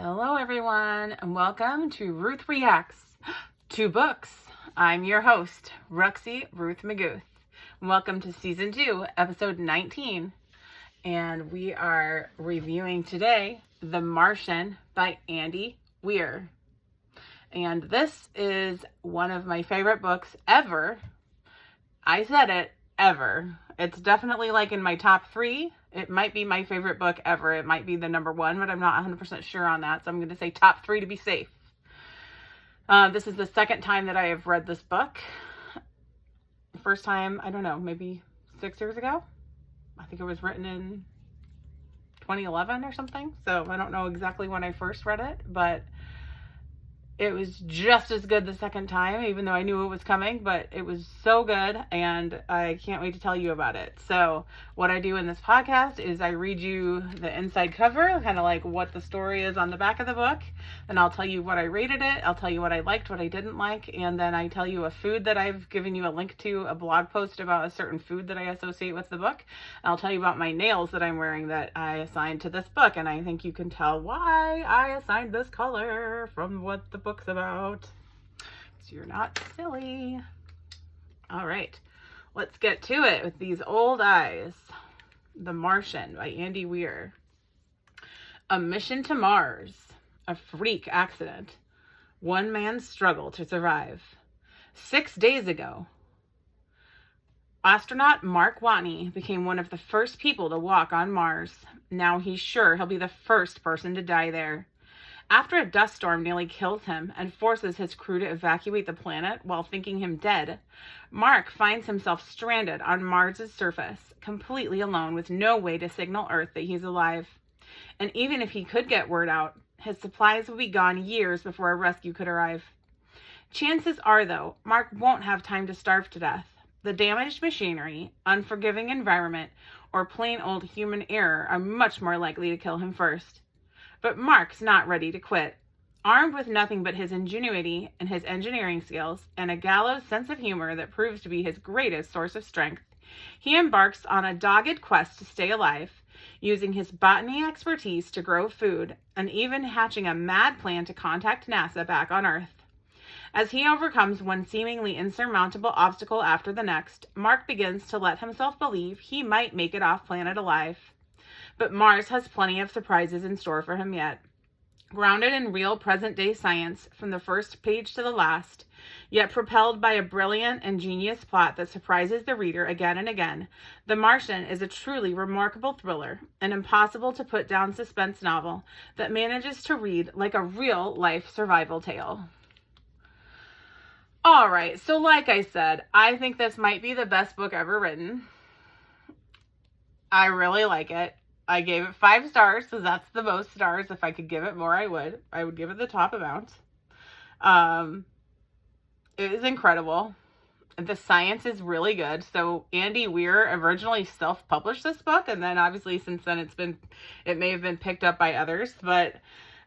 Hello everyone, and welcome to Ruth Reacts to Books. I'm your host, Ruxie, Ruth McGouth. Welcome to Season 2, Episode 19. And we are reviewing today The Martian by Weir. And this is one of my favorite books ever. I said it, ever. It's definitely like in my top 3. It might be my favorite book ever. It might be the number 1, but I'm not 100% sure on that. So I'm going to say top 3 to be safe. This is the second time that I have read this book. First time, I don't know, maybe 6 years ago. I think it was written in 2011 or something. So I don't know exactly when I first read it, but it was just as good the second time, even though I knew it was coming, but it was so good, and I can't wait to tell you about it. So what I do in this podcast is I read you the inside cover, kind of like what the story is on the back of the book, and I'll tell you what I rated it, I'll tell you what I liked, what I didn't like, and then I tell you a food that I've given you a link to, a blog post about a certain food that I associate with the book. I'll tell you about my nails that I'm wearing that I assigned to this book, and I think you can tell why I assigned this color from what the book's about, so you're not silly. All right, let's get to it with these old eyes. The Martian by Weir. A mission to Mars, a freak accident, one man's struggle to survive. 6 days ago, astronaut Mark Watney became one of the first people to walk on Mars. Now he's sure he'll be the first person to die there. After a dust storm nearly kills him and forces his crew to evacuate the planet while thinking him dead, Mark finds himself stranded on Mars' surface, completely alone with no way to signal Earth that he's alive. And even if he could get word out, his supplies will be gone years before a rescue could arrive. Chances are, though, Mark won't have time to starve to death. The damaged machinery, unforgiving environment, or plain old human error are much more likely to kill him first. But Mark's not ready to quit. Armed with nothing but his ingenuity and his engineering skills and a gallows sense of humor that proves to be his greatest source of strength, he embarks on a dogged quest to stay alive, using his botany expertise to grow food and even hatching a mad plan to contact NASA back on Earth. As he overcomes one seemingly insurmountable obstacle after the next, Mark begins to let himself believe he might make it off planet alive. But Mars has plenty of surprises in store for him yet. Grounded in real present-day science from the first page to the last, yet propelled by a brilliant and genius plot that surprises the reader again and again, The Martian is a truly remarkable thriller, an impossible-to-put-down suspense novel that manages to read like a real-life survival tale. All right, so like I said, I think this might be the best book ever written. I really like it. I gave it 5 stars, so that's the most stars. If I could give it more, I would. I would give it the top amount. It is incredible. The science is really good. So Weir originally self-published this book, and then obviously since then it may have been picked up by others, but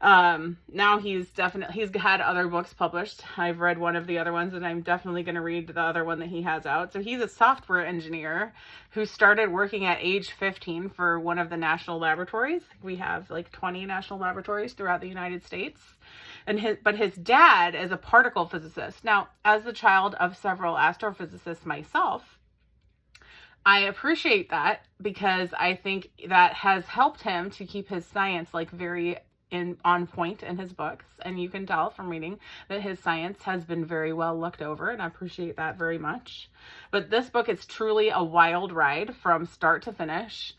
now he's had other books published. I've read one of the other ones, and I'm definitely going to read the other one that he has out. So he's a software engineer who started working at age 15 for one of the national laboratories. We have like 20 national laboratories throughout the United States. But his dad is a particle physicist. Now, as the child of several astrophysicists myself, I appreciate that because I think that has helped him to keep his science like very on point in his books, and you can tell from reading that his science has been very well looked over, and I appreciate that very much. But this book is truly a wild ride from start to finish.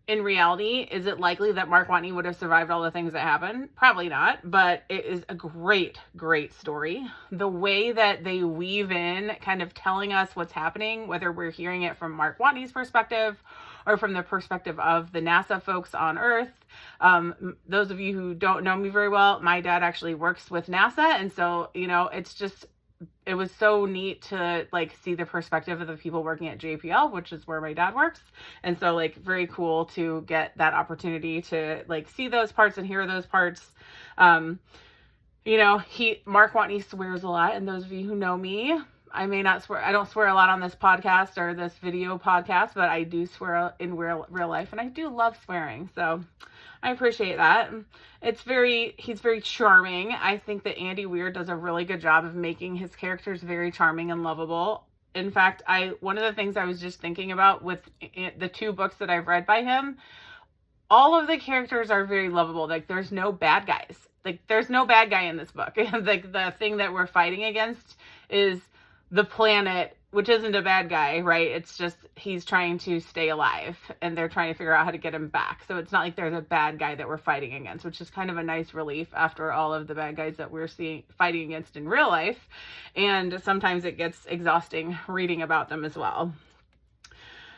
In reality, is it likely that Mark Watney would have survived all the things that happened? Probably not, but it is a great, great story. The way that they weave in kind of telling us what's happening, whether we're hearing it from Mark Watney's perspective or from the perspective of the NASA folks on Earth. Those of you who don't know me very well, my dad actually works with NASA, and so, it was so neat to like see the perspective of the people working at JPL, which is where my dad works. And so like very cool to get that opportunity to like see those parts and hear those parts. Mark Watney swears a lot. And those of you who know me, I may not swear. I don't swear a lot on this podcast or this video podcast, but I do swear in real life, and I do love swearing. So I appreciate that. He's very charming. I think that Andy Weir does a really good job of making his characters very charming and lovable. In fact, one of the things I was just thinking about with the 2 books that I've read by him, all of the characters are very lovable. Like, there's no bad guys. Like, there's no bad guy in this book. Like, the thing that we're fighting against is the planet, which isn't a bad guy, right? It's just he's trying to stay alive, and they're trying to figure out how to get him back. So it's not like there's a bad guy that we're fighting against, which is kind of a nice relief after all of the bad guys that we're fighting against in real life. And sometimes it gets exhausting reading about them as well.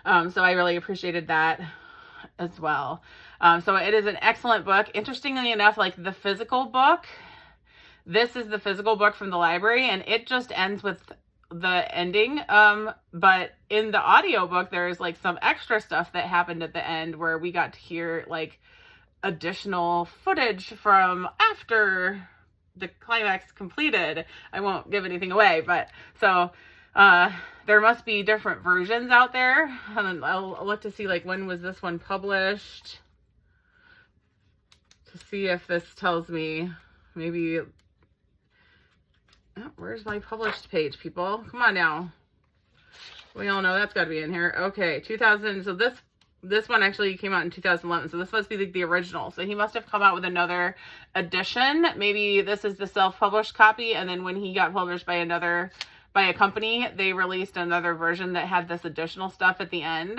So I really appreciated that as well. So it is an excellent book. Interestingly enough, like the physical book, this is the physical book from the library, and it just ends with the ending. But in the audiobook, there's like some extra stuff that happened at the end where we got to hear like additional footage from after the climax completed. I won't give anything away, but so there must be different versions out there. And I'll look to see like when was this one published, to see if this tells me maybe. Oh, where's my published page, people? Come on now. We all know that's got to be in here. Okay, 2000. So this one actually came out in 2011. So this must be the original. So he must have come out with another edition. Maybe this is the self-published copy, and then when he got published by a company, they released another version that had this additional stuff at the end.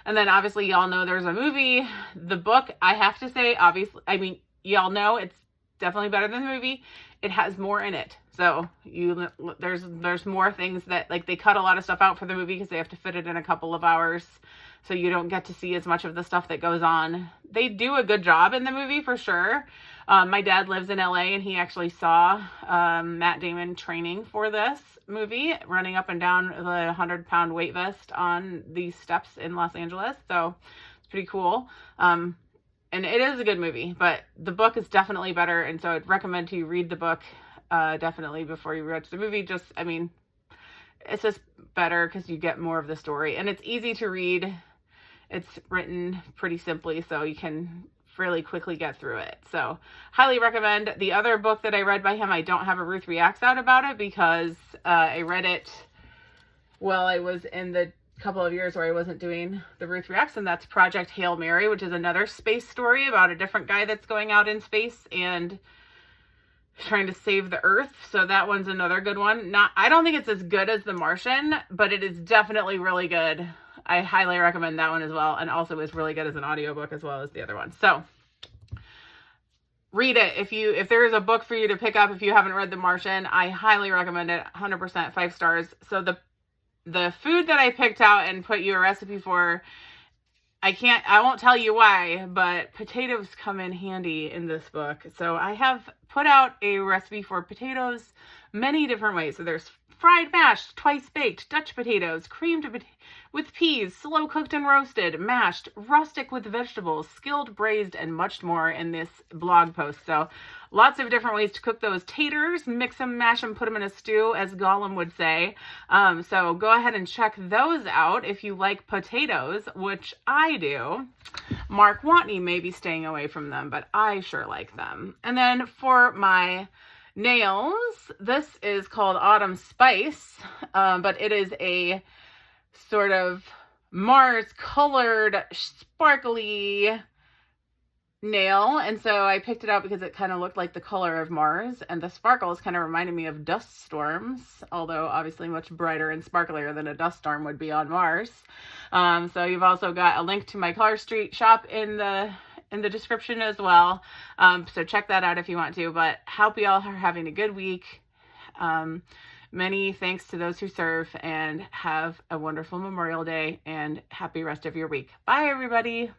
And then obviously y'all know there's a movie. The book, I have to say, obviously, I mean, y'all know it's definitely better than the movie. It has more in it. So there's more things that, like, they cut a lot of stuff out for the movie because they have to fit it in a couple of hours. So you don't get to see as much of the stuff that goes on. They do a good job in the movie for sure. My dad lives in LA, and he actually saw Matt Damon training for this movie, running up and down the 100-pound weight vest on these steps in Los Angeles. So it's pretty cool. And it is a good movie, but the book is definitely better. And so I'd recommend you read the book definitely before you watch the movie. I mean, it's just better because you get more of the story, and it's easy to read. It's written pretty simply, so you can fairly quickly get through it. So highly recommend. The other book that I read by him, I don't have a Ruth Reacts out about it because I read it while I was in the couple of years where I wasn't doing the Ruth Reacts, and that's Project Hail Mary, which is another space story about a different guy that's going out in space and trying to save the Earth. So that one's another good one. I don't think it's as good as The Martian, but it is definitely really good. I highly recommend that one as well, and also is really good as an audiobook as well as the other one. So read it. If there is a book for you to pick up if you haven't read The Martian, I highly recommend it. 100% 5 stars. So the food that I picked out and put you a recipe for, I won't tell you why, but potatoes come in handy in this book. So I have put out a recipe for potatoes many different ways. So there's fried mashed, twice baked, Dutch potatoes, creamed with peas, slow cooked and roasted, mashed, rustic with vegetables, skilled, braised, and much more in this blog post. So lots of different ways to cook those taters. Mix them, mash them, put them in a stew, as Gollum would say. So go ahead and check those out if you like potatoes, which I do. Mark Watney may be staying away from them, but I sure like them. And then for my nails, this is called Autumn Spice, but it is a sort of Mars colored sparkly nail, and so I picked it out because it kind of looked like the color of Mars, and the sparkles kind of reminded me of dust storms, although obviously much brighter and sparklier than a dust storm would be on Mars. So you've also got a link to my Colorstreet shop in the description as well. So check that out if you want to, but hope you all are having a good week. Many thanks to those who serve, and have a wonderful Memorial Day and happy rest of your week. Bye, everybody.